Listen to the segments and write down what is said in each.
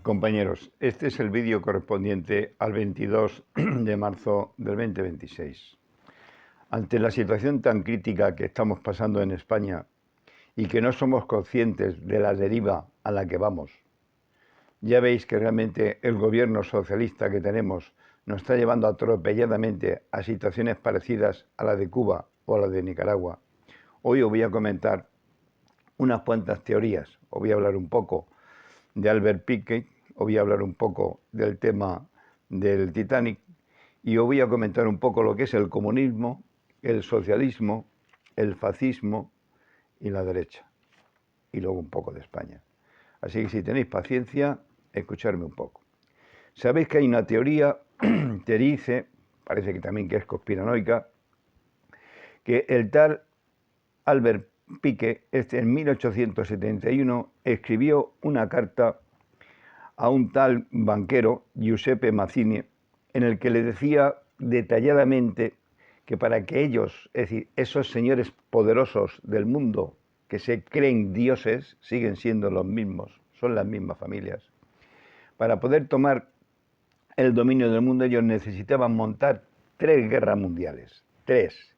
Compañeros, este es el vídeo correspondiente al 22 de marzo del 2026. Ante la situación tan crítica que estamos pasando en España y que no somos conscientes de la deriva a la que vamos, ya veis que realmente el gobierno socialista que tenemos nos está llevando atropelladamente a situaciones parecidas a la de Cuba o a la de Nicaragua. Hoy os voy a comentar unas cuantas teorías, os voy a hablar un poco de Albert Piquet, os voy a hablar un poco del tema del Titanic y os voy a comentar un poco lo que es el comunismo, el socialismo, el fascismo y la derecha. Y luego un poco de España. Así que si tenéis paciencia, escucharme un poco. Sabéis que hay una teoría que dice, parece que también que es conspiranoica, que el tal Albert Piquet en 1871 escribió una carta a un tal banquero, Giuseppe Mazzini, en el que le decía detalladamente que para que ellos, es decir, esos señores poderosos del mundo que se creen dioses, siguen siendo los mismos, son las mismas familias, para poder tomar el dominio del mundo ellos necesitaban montar 3 guerras mundiales, 3,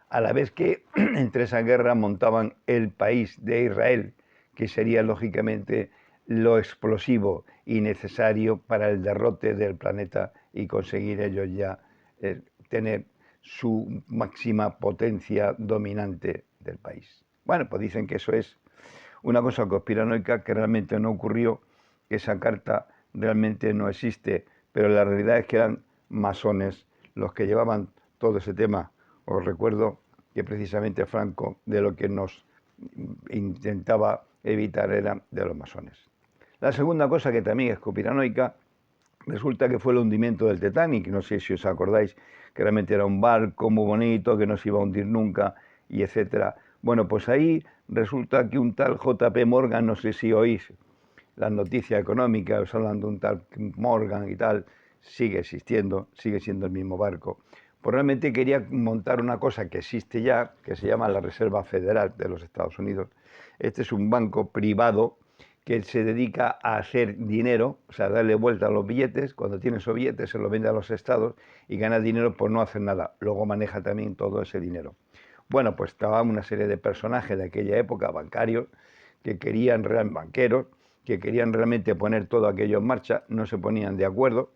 a la vez que entre esas guerras montaban el país de Israel, que sería lógicamente lo explosivo y necesario para el derrote del planeta y conseguir ellos ya tener su máxima potencia dominante del país. Bueno, pues dicen que eso es una cosa conspiranoica que realmente no ocurrió, que esa carta realmente no existe, pero la realidad es que eran masones los que llevaban todo ese tema. Os recuerdo que precisamente Franco de lo que nos intentaba evitar era de los masones. La segunda cosa que también es conspiranoica, resulta que fue el hundimiento del Titanic, no sé si os acordáis, que realmente era un barco muy bonito, que no se iba a hundir nunca, y etcétera. Bueno, pues ahí resulta que un tal JP Morgan, no sé si oís las noticias económicas, os hablan de un tal Morgan y tal, sigue existiendo, sigue siendo el mismo barco. Pues realmente quería montar una cosa que existe ya, que se llama la Reserva Federal de los Estados Unidos. Este es un banco privado que se dedica a hacer dinero, o sea, darle vuelta a los billetes. Cuando tiene esos billetes se los vende a los estados y gana dinero por no hacer nada. Luego maneja también todo ese dinero. Bueno, pues estaba una serie de personajes de aquella época, bancarios, que querían, banqueros, que querían realmente poner todo aquello en marcha, no se ponían de acuerdo,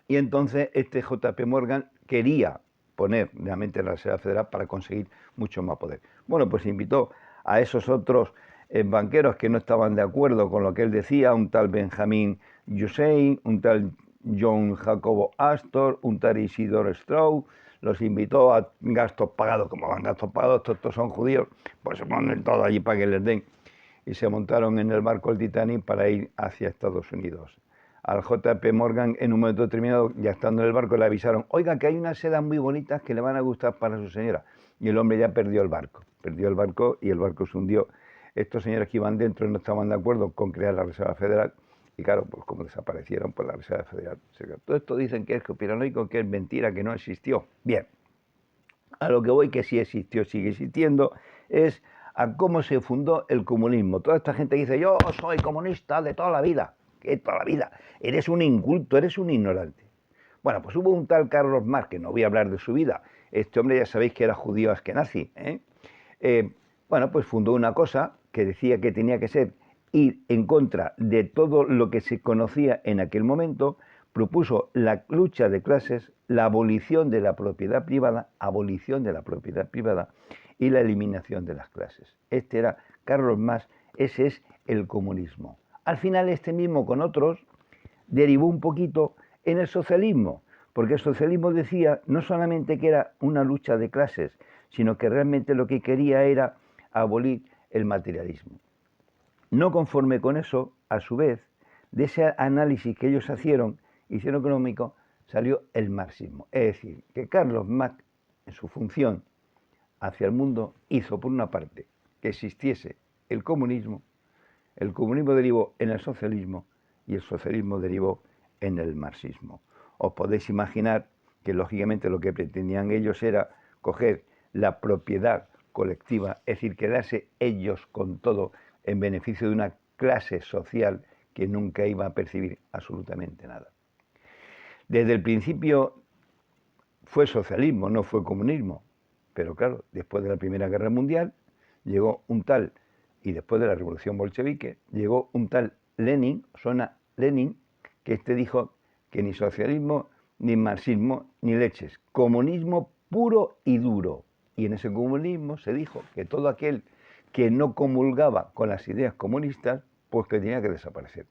y entonces este JP Morgan quería poner realmente la Reserva Federal para conseguir mucho más poder. Bueno, pues invitó a esos otros banqueros que no estaban de acuerdo con lo que él decía, un tal Benjamin Hussein, un tal John Jacobo Astor, un tal Isidore Straub, los invitó a gastos pagados, como van gastos pagados, estos son judíos, pues se ponen todo allí para que les den, y se montaron en el barco el Titanic para ir hacia Estados Unidos. Al JP Morgan, en un momento determinado, ya estando en el barco, le avisaron, oiga, que hay unas sedas muy bonitas que le van a gustar para su señora. Y el hombre ya perdió el barco y el barco se hundió. Estos señores que iban dentro no estaban de acuerdo con crear la Reserva Federal y claro, pues como desaparecieron, pues la Reserva Federal se quedó. Todo esto dicen que es conspiranoico, que es mentira, que no existió. Bien, a lo que voy, que sí existió, sigue existiendo, es a cómo se fundó el comunismo. Toda esta gente dice, yo soy comunista de toda la vida. ¿Qué toda la vida? Eres un inculto, eres un ignorante. Bueno, pues hubo un tal Carlos Marx, que no voy a hablar de su vida. Este hombre ya sabéis que era judío askenazí. Bueno, pues fundó una cosa que decía que tenía que ser ir en contra de todo lo que se conocía en aquel momento, propuso la lucha de clases, la abolición de la propiedad privada, y la eliminación de las clases. Este era Carlos Marx, ese es el comunismo. Al final este mismo con otros derivó un poquito en el socialismo, porque el socialismo decía no solamente que era una lucha de clases, sino que realmente lo que quería era abolir el materialismo. No conforme con eso, a su vez, de ese análisis que ellos hicieron económico, salió el marxismo. Es decir, que Carlos Marx, en su función hacia el mundo, hizo por una parte que existiese el comunismo derivó en el socialismo y el socialismo derivó en el marxismo. Os podéis imaginar que lógicamente lo que pretendían ellos era coger la propiedad colectiva, es decir, quedarse ellos con todo en beneficio de una clase social que nunca iba a percibir absolutamente nada. Desde el principio fue socialismo, no fue comunismo, pero claro, después de la Primera Guerra Mundial llegó un tal, y después de la Revolución Bolchevique, llegó un tal Lenin, que dijo que ni socialismo, ni marxismo, ni leches, comunismo puro y duro. Y en ese comunismo se dijo que todo aquel que no comulgaba con las ideas comunistas, pues que tenía que desaparecer.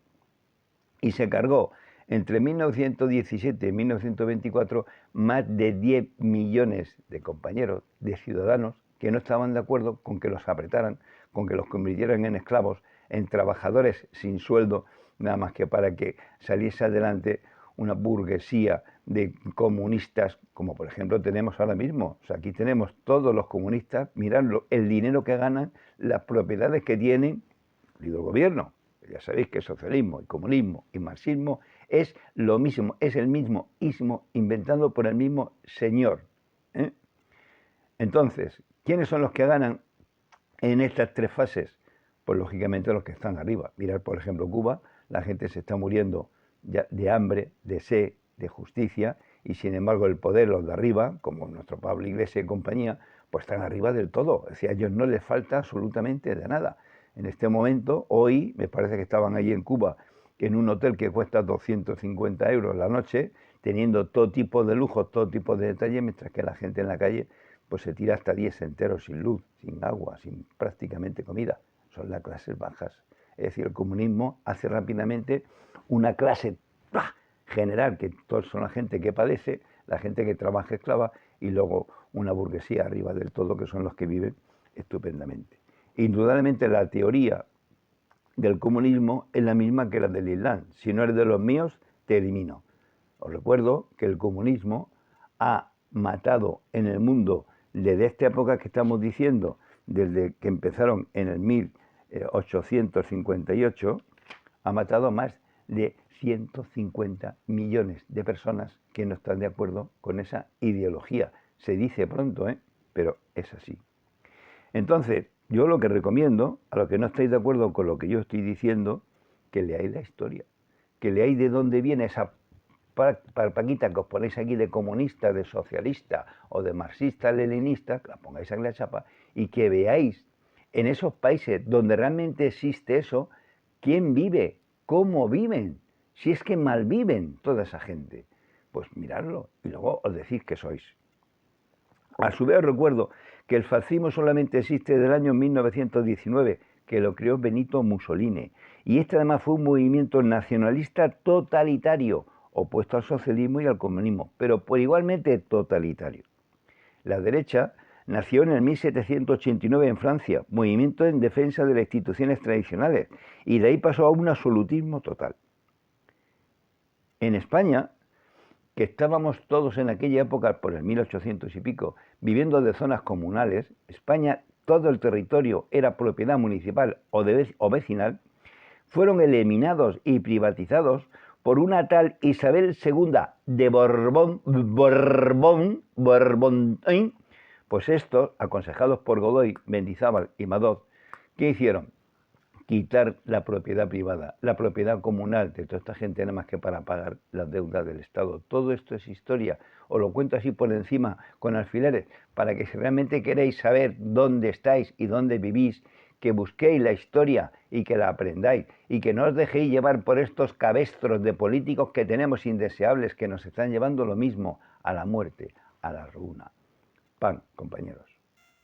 Y se cargó entre 1917 y 1924 más de 10 millones de compañeros, de ciudadanos, que no estaban de acuerdo con que los apretaran, con que los convirtieran en esclavos, en trabajadores sin sueldo, nada más que para que saliese adelante una burguesía de comunistas, como por ejemplo tenemos ahora mismo. O sea, aquí tenemos todos los comunistas, miradlo, el dinero que ganan, las propiedades que tienen, el gobierno. Ya sabéis que socialismo y comunismo y marxismo es lo mismo, es el mismo ismo inventado por el mismo señor. Entonces, ¿quiénes son los que ganan en estas tres fases? Pues lógicamente los que están arriba. Mirad, por ejemplo, Cuba, la gente se está muriendo ya de hambre, de sed, de justicia, y sin embargo el poder, los de arriba, como nuestro Pablo Iglesias y compañía, pues están arriba del todo. Es decir, a ellos no les falta absolutamente de nada. En este momento, hoy, me parece que estaban allí en Cuba, en un hotel que cuesta 250 euros la noche, teniendo todo tipo de lujos, todo tipo de detalles, mientras que la gente en la calle pues se tira hasta 10 enteros sin luz, sin agua, sin prácticamente comida. Son las clases bajas. Es decir, el comunismo hace rápidamente una clase general, que todos son la gente que padece, la gente que trabaja esclava, y luego una burguesía arriba del todo, que son los que viven estupendamente. Indudablemente la teoría del comunismo es la misma que la del Islam. Si no eres de los míos, te elimino. Os recuerdo que el comunismo ha matado en el mundo desde esta época que estamos diciendo, desde que empezaron en el 1858, ha matado a más de 150 millones de personas que no están de acuerdo con esa ideología. Se dice pronto, pero es así. Entonces, yo lo que recomiendo, a los que no estáis de acuerdo con lo que yo estoy diciendo, que leáis la historia, que leáis de dónde viene esa parpaquita que os ponéis aquí de comunista, de socialista o de marxista, leninista, que la pongáis en la chapa, y que veáis en esos países donde realmente existe eso, quién vive, cómo viven, si es que malviven toda esa gente. Pues miradlo y luego os decís que sois. A su vez recuerdo que el fascismo solamente existe desde el año 1919, que lo creó Benito Mussolini. Y este además fue un movimiento nacionalista totalitario, opuesto al socialismo y al comunismo, pero por igualmente totalitario. La derecha nació en el 1789 en Francia, movimiento en defensa de las instituciones tradicionales, y de ahí pasó a un absolutismo total. En España, que estábamos todos en aquella época, por el 1800 y pico, viviendo de zonas comunales, España, todo el territorio era propiedad municipal o vecinal, fueron eliminados y privatizados por una tal Isabel II de Borbón, pues estos, aconsejados por Godoy, Mendizábal y Madoz, ¿qué hicieron? Quitar la propiedad privada, la propiedad comunal de toda esta gente, nada más que para pagar las deudas del Estado. Todo esto es historia, os lo cuento así por encima, con alfileres, para que si realmente queréis saber dónde estáis y dónde vivís, que busquéis la historia y que la aprendáis, y que no os dejéis llevar por estos cabestros de políticos que tenemos indeseables, que nos están llevando lo mismo, a la muerte, a la ruina. Pan, compañeros.